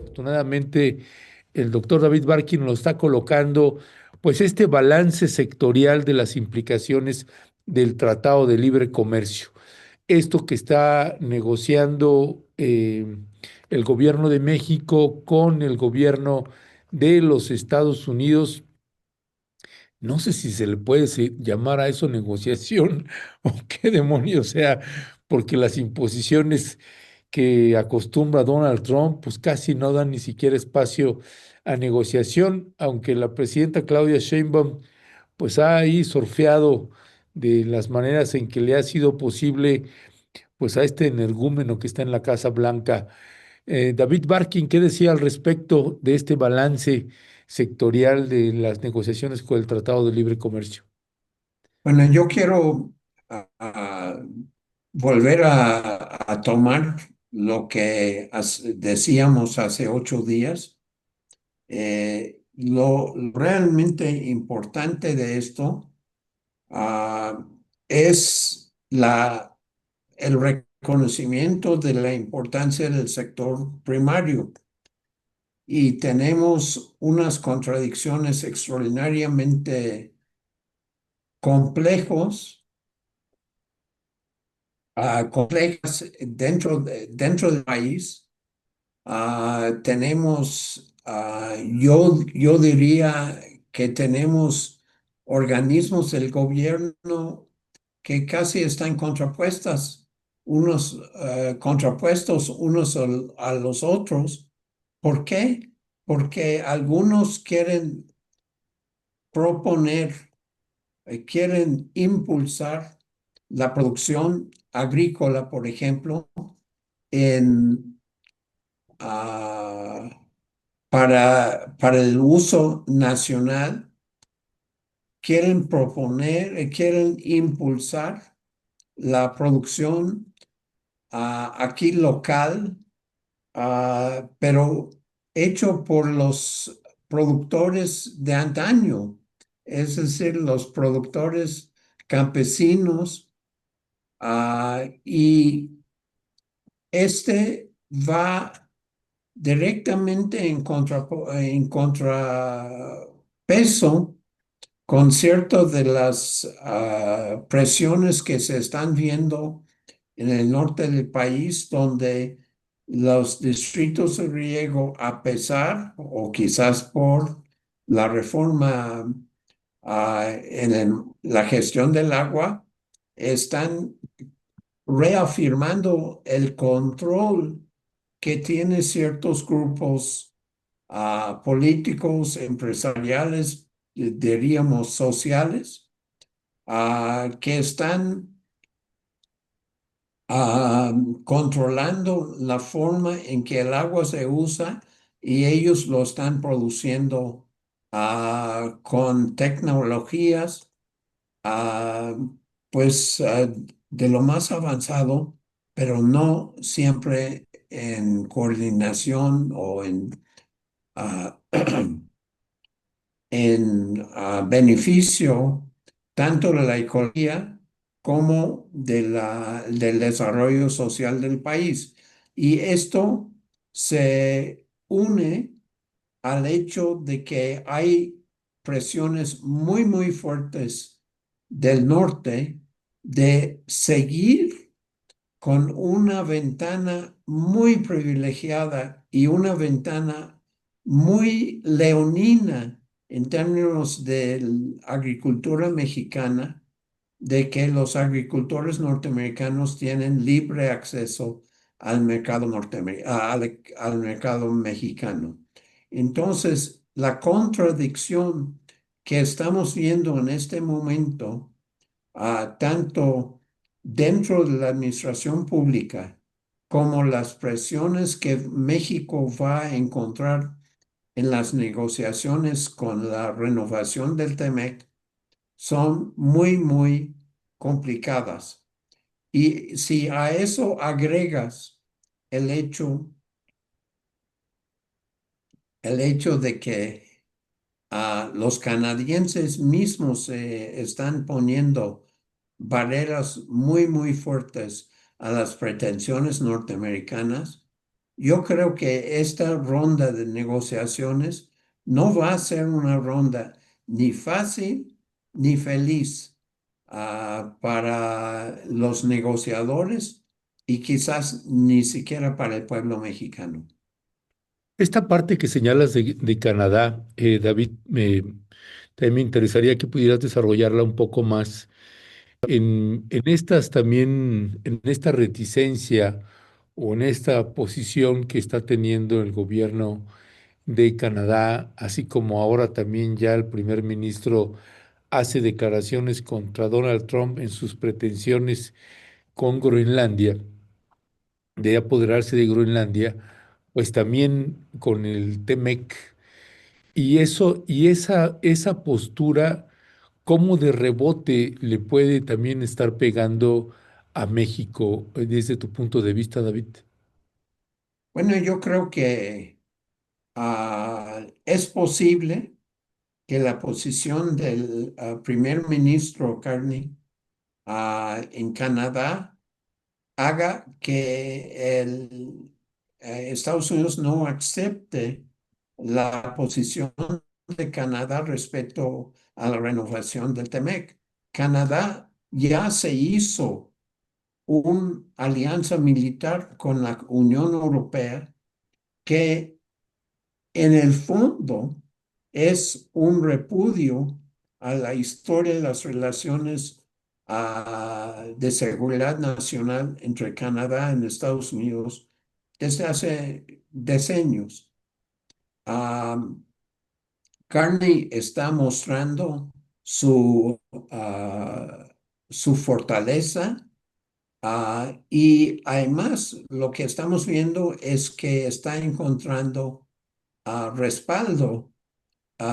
Afortunadamente, el doctor David Barkin lo está colocando, pues este balance sectorial de las implicaciones del Tratado de Libre Comercio. Esto que está negociando el gobierno de México con el gobierno de los Estados Unidos. No sé si se le puede llamar a eso negociación o qué demonios sea, porque las imposiciones que acostumbra Donald Trump, pues casi no dan ni siquiera espacio a negociación, aunque la presidenta Claudia Sheinbaum, pues ha ahí surfeado de las maneras en que le ha sido posible, pues a este energúmeno que está en la Casa Blanca. David Barkin, ¿qué decía al respecto de este balance sectorial de las negociaciones con el Tratado de Libre Comercio? Bueno, yo quiero volver a tomar lo que decíamos hace 8 días. Lo realmente importante de esto es el reconocimiento de la importancia del sector primario. Y tenemos unas contradicciones extraordinariamente complejos complejas dentro del país. Tenemos, yo diría que tenemos organismos del gobierno que casi están contrapuestos unos a los otros. ¿Por qué? Porque algunos proponer, quieren impulsar la producción agrícola, por ejemplo, en, ah, para el uso nacional, quieren impulsar la producción aquí local, pero hecho por los productores de antaño, es decir, los productores campesinos, y este va directamente en contrapeso con ciertas de las presiones que se están viendo en el norte del país, donde los distritos de riego, a pesar o quizás por la reforma la gestión del agua, están reafirmando el control que tienen ciertos grupos políticos, empresariales, diríamos sociales, que están ah, controlando la forma en que el agua se usa, y ellos lo están produciendo con tecnologías ah, de lo más avanzado, pero no siempre en coordinación o ah, en beneficio tanto de la ecología como del desarrollo social del país. Y esto se une al hecho de que hay presiones muy, muy fuertes del norte de seguir con una ventana muy privilegiada y una ventana muy leonina en términos de la agricultura mexicana, de que los agricultores norteamericanos tienen libre acceso al mercado al mercado mexicano. Entonces, la contradicción que estamos viendo en este momento, tanto dentro de la administración pública como las presiones que México va a encontrar en las negociaciones con la renovación del TEMEC, son muy, muy complicadas. Y si a eso agregas el hecho, el hecho de que los canadienses mismos se están poniendo barreras muy, muy fuertes a las pretensiones norteamericanas. Yo creo que esta ronda de negociaciones no va a ser una ronda ni fácil ni feliz para los negociadores y quizás ni siquiera para el pueblo mexicano. Esta parte que señalas de Canadá, David, también me interesaría que pudieras desarrollarla un poco más. En estas también, en esta reticencia o en esta posición que está teniendo el gobierno de Canadá, así como ahora también ya el primer ministro hace declaraciones contra Donald Trump en sus pretensiones con Groenlandia, de apoderarse de Groenlandia, pues también con el TEMEC. Y eso, y esa postura, ¿cómo de rebote le puede también estar pegando a México desde tu punto de vista, David? Bueno, yo creo que es posible que la posición del primer ministro Carney en Canadá haga que Estados Unidos no acepte la posición de Canadá respecto a la renovación del TEMEC. Canadá ya se hizo una alianza militar con la Unión Europea que en el fondo es un repudio a la historia de las relaciones de seguridad nacional entre Canadá y Estados Unidos desde hace decenios. Ah, Carney está mostrando ah, su fortaleza. Y además, lo que estamos viendo es que está encontrando respaldo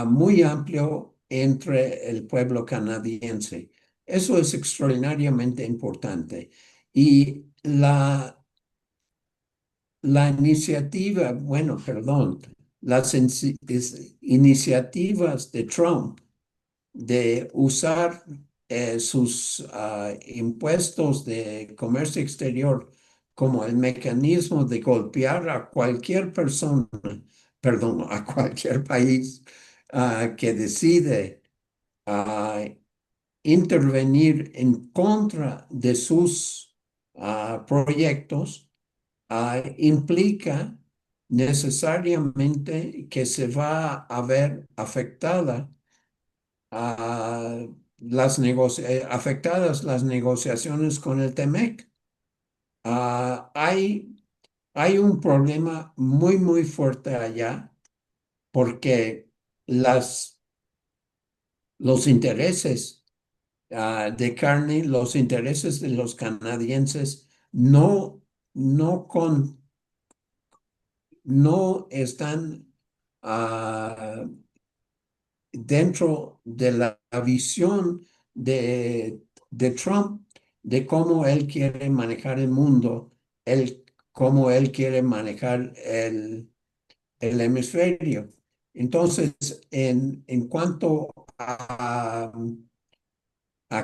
muy amplio entre el pueblo canadiense. Eso es extraordinariamente importante. Y la iniciativa, bueno, perdón, las iniciativas de Trump de usar sus impuestos de comercio exterior como el mecanismo de golpear a cualquier persona, perdón, a cualquier país que decide ah, intervenir en contra de sus proyectos, implica necesariamente que se va a ver ah, afectadas las negociaciones con el TEMEC. Ah, hay un problema muy, muy fuerte allá porque los intereses de Carney, los intereses de los canadienses no, no están ah, dentro de la visión de Trump de cómo él quiere manejar el mundo, cómo él quiere manejar el hemisferio. Entonces, en cuanto a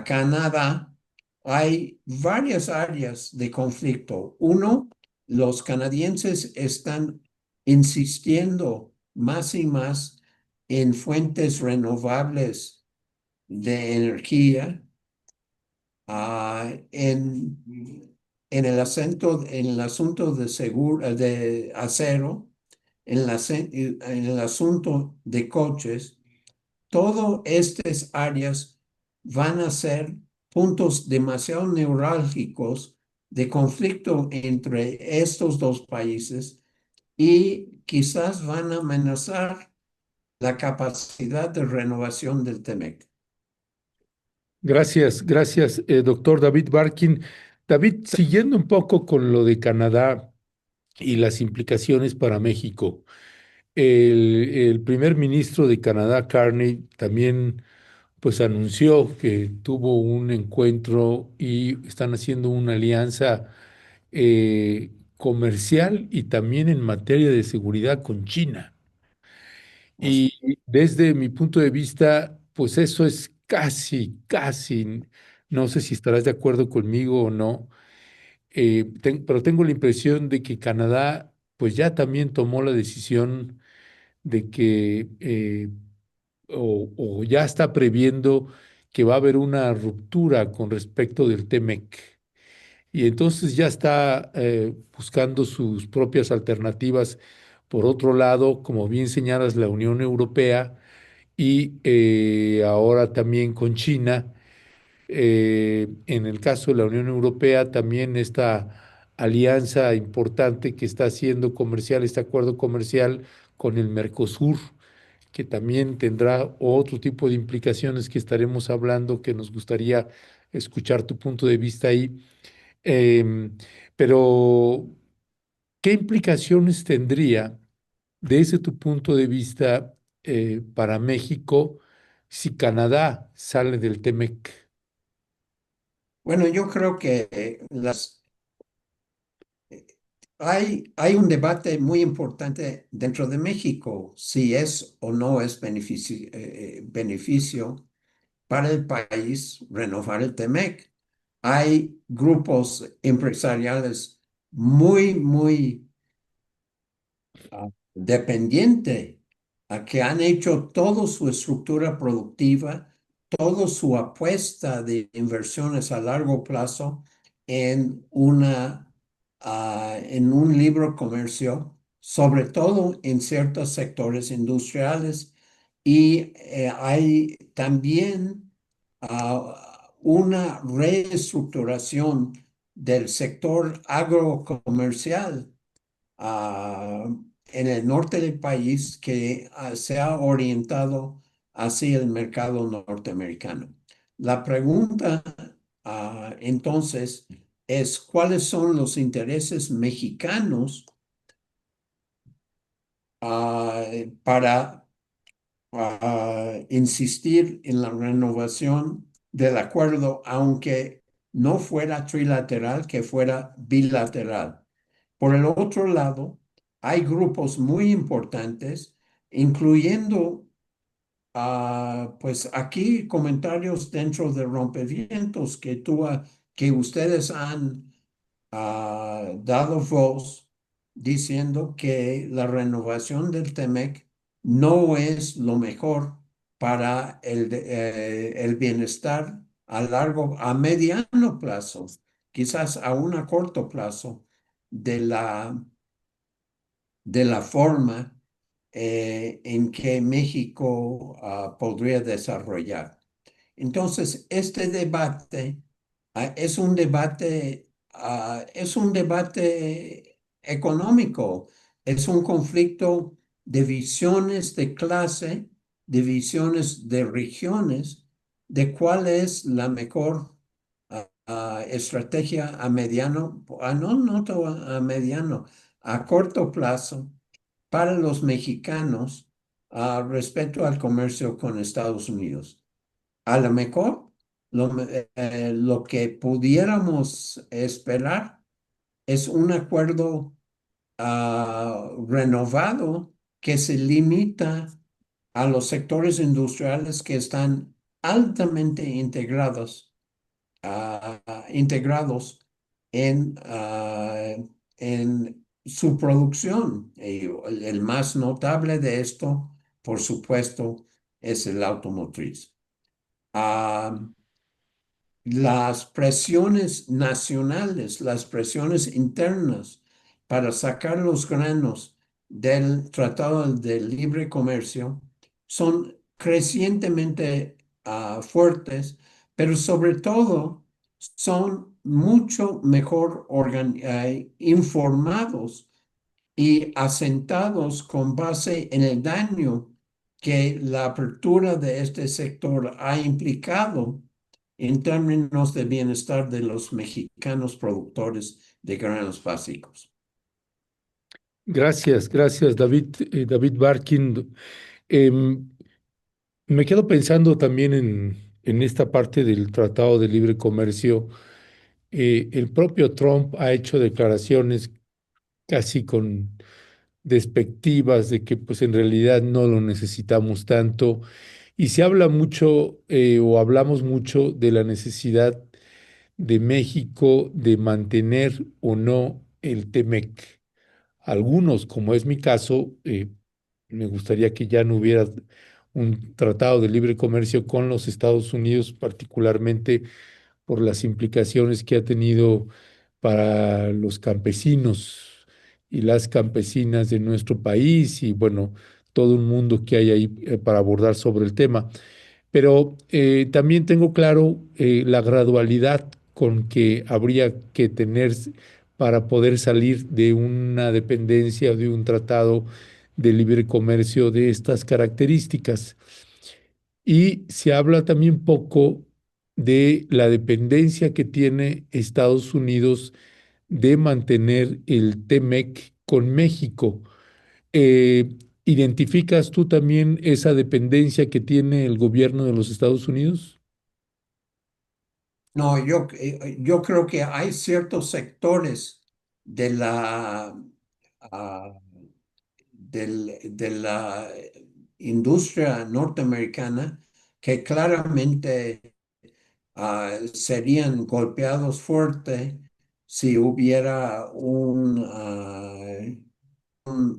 Canadá, hay varias áreas de conflicto. Uno, los canadienses están insistiendo más y más en fuentes renovables de energía, en el asunto de acero, en el asunto de coches. Todas estas áreas van a ser puntos demasiado neurálgicos de conflicto entre estos dos países y quizás van a amenazar la capacidad de renovación del TEMEC. Gracias, gracias, doctor David Barkin. David, siguiendo un poco con lo de Canadá y las implicaciones para México, el primer ministro de Canadá, Carney, también pues anunció que tuvo un encuentro y están haciendo una alianza comercial y también en materia de seguridad con China. Así. Y desde mi punto de vista, pues eso es casi No sé si estarás de acuerdo conmigo o no, pero tengo la impresión de que Canadá pues ya también tomó la decisión de que o ya está previendo que va a haber una ruptura con respecto del TEMEC. Y entonces ya está buscando sus propias alternativas. Por otro lado, como bien señalas, la Unión Europea y ahora también con China. En el caso de la Unión Europea, también esta alianza importante que está haciendo comercial, este acuerdo comercial con el Mercosur, que también tendrá otro tipo de implicaciones que estaremos hablando, que nos gustaría escuchar tu punto de vista ahí. Em, pero, ¿qué implicaciones tendría desde tu punto de vista para México si Canadá sale del TEMEC? Bueno, yo creo que hay un debate muy importante dentro de México, si es o no es beneficio para el país renovar el TEMEC. Hay grupos empresariales muy dependiente a que han hecho toda su estructura productiva, toda su apuesta de inversiones a largo plazo en en un libre comercio, sobre todo en ciertos sectores industriales. Y hay también una reestructuración del sector agrocomercial ah, en el norte del país que se ha orientado hacia el mercado norteamericano. La pregunta entonces es cuáles son los intereses mexicanos ah, para insistir en la renovación del acuerdo, aunque no fuera trilateral, que fuera bilateral. Por el otro lado, hay grupos muy importantes, incluyendo, pues aquí comentarios dentro de Rompevientos que ustedes han dado voz diciendo que la renovación del TEMEC no es lo mejor para el bienestar a mediano plazo, quizás aún a corto plazo de de la forma en que México podría desarrollar. Entonces, este debate es un debate económico, es un conflicto de visiones de clase, de visiones de regiones, de cuál es la mejor estrategia a mediano, no todo a mediano, a corto plazo para los mexicanos respecto al comercio con Estados Unidos. A lo mejor lo que pudiéramos esperar es un acuerdo renovado que se limita a los sectores industriales que están altamente integrados en su producción. Y el más notable de esto, por supuesto, es el automotriz. Ah, las presiones nacionales, las presiones internas para sacar los granos del Tratado de Libre Comercio son crecientemente fuertes, pero sobre todo son mucho mejor informados y asentados con base en el daño que la apertura de este sector ha implicado en términos de bienestar de los mexicanos productores de granos básicos. Gracias, gracias, David, David Barkin. Em, Me quedo pensando también en esta parte del Tratado de Libre Comercio. El propio Trump ha hecho declaraciones casi con despectivas de que pues en realidad no lo necesitamos tanto Y se habla mucho o hablamos mucho de la necesidad de México de mantener o no el TEMEC. Algunos, como es mi caso, me gustaría que ya no hubiera un tratado de libre comercio con los Estados Unidos, particularmente por las implicaciones que ha tenido para los campesinos y las campesinas de nuestro país y bueno, todo un mundo que hay ahí para abordar sobre el tema. Pero también tengo claro la gradualidad con que habría que tener para poder salir de una dependencia o de un tratado de libre comercio de estas características. Y se habla también poco de la dependencia que tiene Estados Unidos de mantener el TEMEC con México. Eh, ¿Identificas tú también esa dependencia que tiene el gobierno de los Estados Unidos? No, yo creo que hay ciertos sectores de ah, de la industria norteamericana que claramente serían golpeados fuerte si hubiera un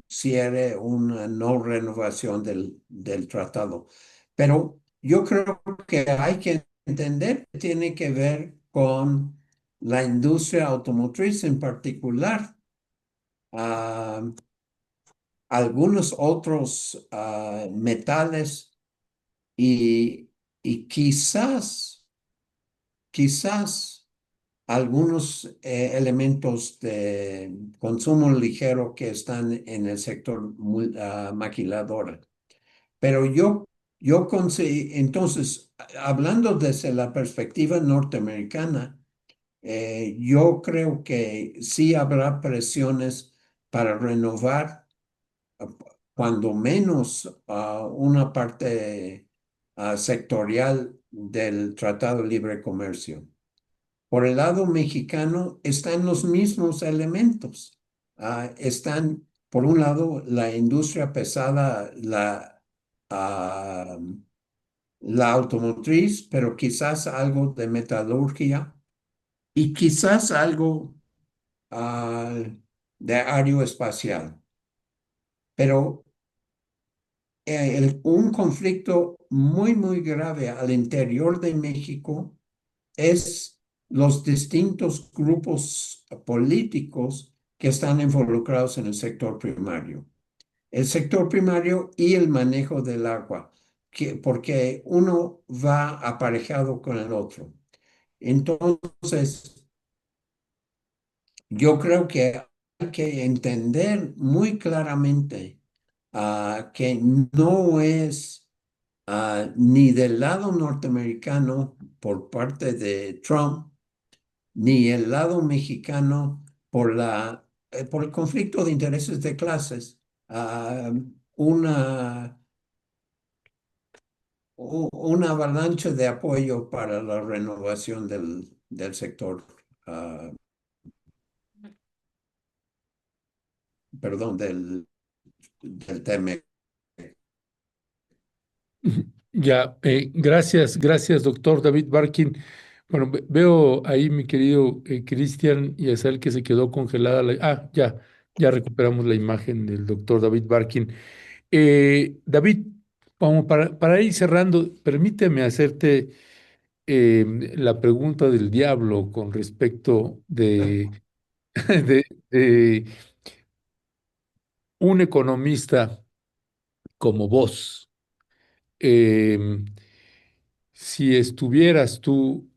cierre, una no renovación del tratado. Pero yo creo que hay que entender que tiene que ver con la industria automotriz en particular. Ah, Algunos otros metales y quizás algunos elementos de consumo ligero que están en el sector maquiladora. Pero entonces, hablando desde la perspectiva norteamericana, yo creo que sí habrá presiones para renovar cuando menos una parte sectorial del Tratado de Libre Comercio. Por el lado mexicano están los mismos elementos. Están, por un lado, la industria pesada, ah, la automotriz, pero quizás algo de metalurgia y quizás algo ah, de aeroespacial. Pero un conflicto muy grave al interior de México es los distintos grupos políticos que están involucrados en el sector primario. El sector primario y el manejo del agua, porque uno va aparejado con el otro. Entonces, yo creo que hay que entender muy claramente que no es ni del lado norteamericano por parte de Trump, ni el lado mexicano por el conflicto de intereses de clases, ah, una, una avalancha de apoyo para la renovación del sector, ah, perdón, del tema. Ya, gracias, doctor David Barkin. Bueno, veo ahí, mi querido Cristian y Azael, que se quedó congelada. Ya recuperamos la imagen del doctor David Barkin. David, como para ir cerrando, permíteme hacerte la pregunta del diablo con respecto de un economista como vos. Em, si estuvieras tú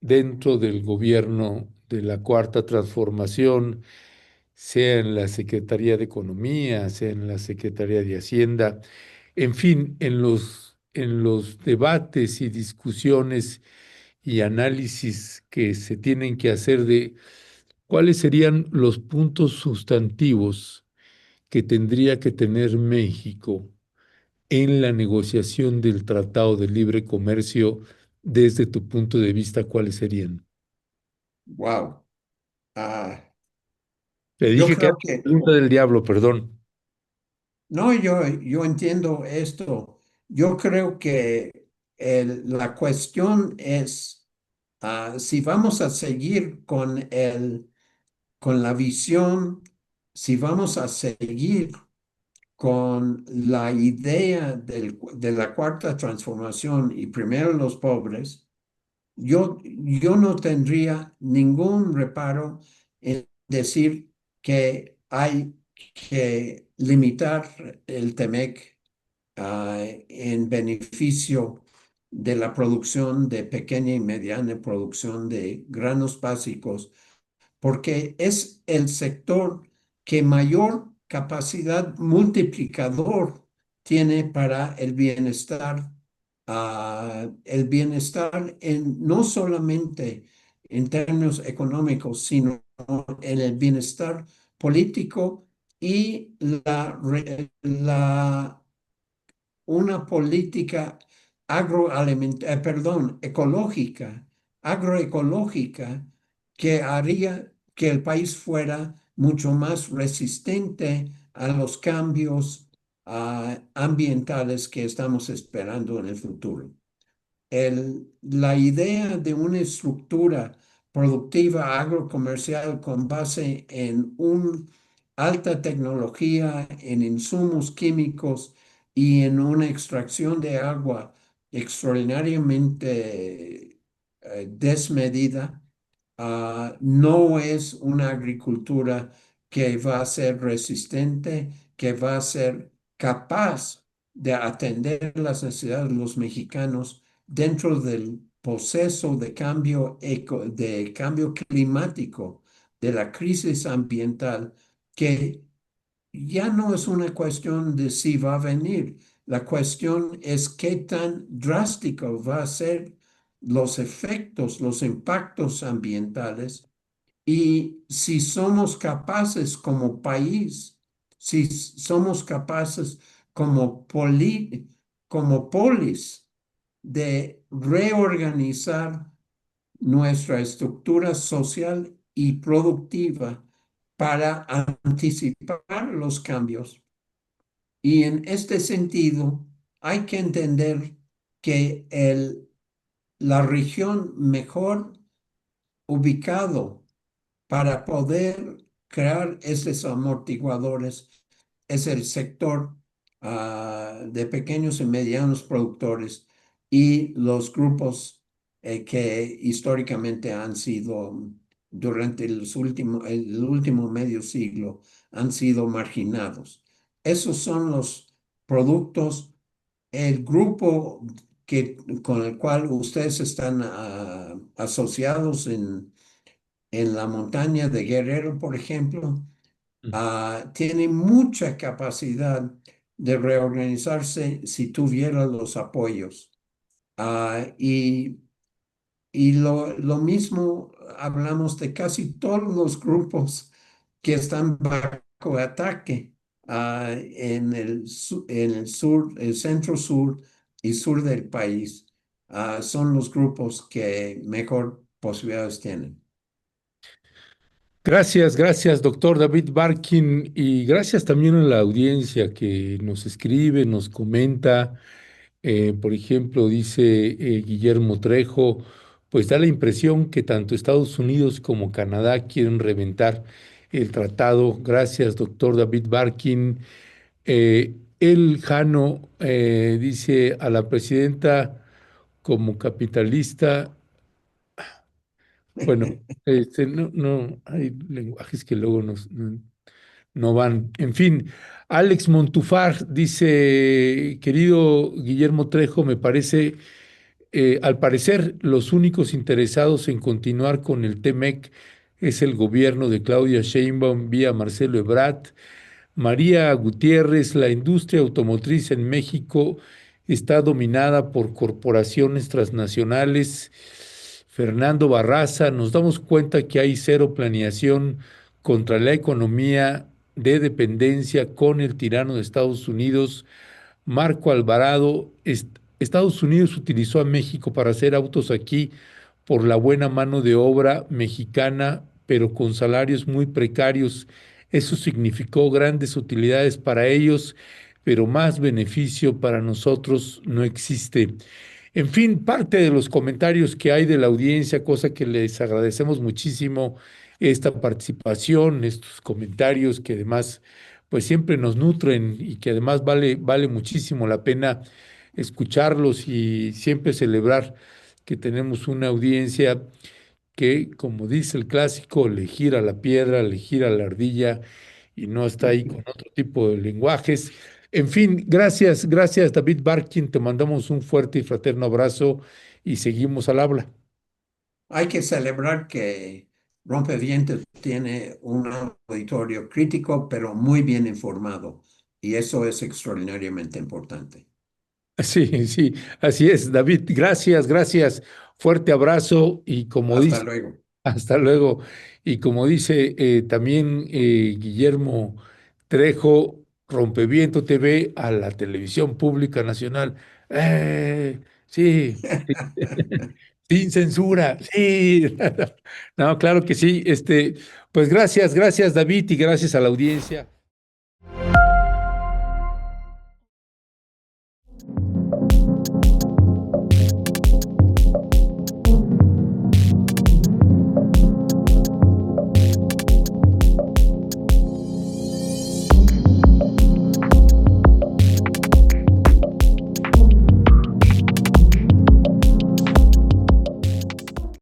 dentro del gobierno de la Cuarta Transformación, sea en la Secretaría de Economía, sea en la Secretaría de Hacienda, en fin, en los debates y discusiones y análisis que se tienen que hacer de cuáles serían los puntos sustantivos que tendría que tener México en la negociación del Tratado de Libre Comercio, desde tu punto de vista, ¿cuáles serían? Wow. Ah, Te yo dije que era creo que, la pregunta del diablo, perdón. no, yo entiendo esto. Yo creo que la cuestión es si vamos a seguir con la visión, si vamos a seguir con la idea de la cuarta transformación y primero los pobres, yo no tendría ningún reparo en decir que hay que limitar el TEMEC en beneficio de la producción de pequeña y mediana producción de granos básicos, porque es el sector que mayor capacidad multiplicador tiene para el bienestar no solamente en términos económicos, sino en el bienestar político y una política ecológica, agroecológica, que haría que el país fuera mucho más resistente a los cambios ambientales que estamos esperando en el futuro. La idea de una estructura productiva agrocomercial con base en alta tecnología, en insumos químicos y en una extracción de agua extraordinariamente desmedida, no es una agricultura que va a ser resistente, que va a ser capaz de atender las necesidades de los mexicanos dentro del proceso de de cambio climático, de la crisis ambiental, que ya no es una cuestión de si va a venir, la cuestión es qué tan drástico va a ser los efectos, los impactos ambientales y si somos capaces como país, si somos capaces como polis de reorganizar nuestra estructura social y productiva para anticipar los cambios. Y en este sentido, hay que entender que la región mejor ubicado para poder crear estos amortiguadores es el sector de pequeños y medianos productores y los grupos que históricamente han sido, durante el último medio siglo, han sido marginados. Esos son los productos, el grupo con el cual ustedes están asociados en la montaña de Guerrero, por ejemplo, Mm. tiene mucha capacidad de reorganizarse si tuviera los apoyos. Ah, y lo mismo hablamos de casi todos los grupos que están bajo ataque en el sur, el centro sur y sur del país. Son los grupos que mejor posibilidades tienen. Gracias, gracias, doctor David Barkin, y gracias también a la audiencia que nos escribe, nos comenta. Por ejemplo, dice Guillermo Trejo, pues da la impresión que tanto Estados Unidos como Canadá quieren reventar el tratado. Gracias, doctor David Barkin. El Jano dice a la presidenta como capitalista. Bueno, no, hay lenguajes que luego no van. En fin, Alex Montufar dice, querido Guillermo Trejo, me parece, al parecer, los únicos interesados en continuar con el TEMEC es el gobierno de Claudia Sheinbaum vía Marcelo Ebrard. María Gutiérrez, la industria automotriz en México está dominada por corporaciones transnacionales. Fernando Barraza, nos damos cuenta que hay cero planeación contra la economía de dependencia con el tirano de Estados Unidos. Marco Alvarado, Estados Unidos utilizó a México para hacer autos aquí por la buena mano de obra mexicana, pero con salarios muy precarios. Eso significó grandes utilidades para ellos, pero más beneficio para nosotros no existe. En fin, parte de los comentarios que hay de la audiencia, cosa que les agradecemos muchísimo esta participación, estos comentarios que además pues siempre nos nutren y que además vale muchísimo la pena escucharlos y siempre celebrar que tenemos una audiencia que, como dice el clásico, le gira la piedra, le gira la ardilla y no está ahí con otro tipo de lenguajes. En fin, gracias David Barkin, te mandamos un fuerte y fraterno abrazo y seguimos al habla. Hay que celebrar que Rompevientos tiene un auditorio crítico, pero muy bien informado. Y eso es extraordinariamente importante. Sí, sí, así es, David, gracias, fuerte abrazo y como Hasta dice, luego. hasta luego. Y como dice también Guillermo Trejo, Rompeviento TV a la televisión pública nacional. Sí, sí. Sin censura, sí. No, claro que sí. Pues gracias David y gracias a la audiencia.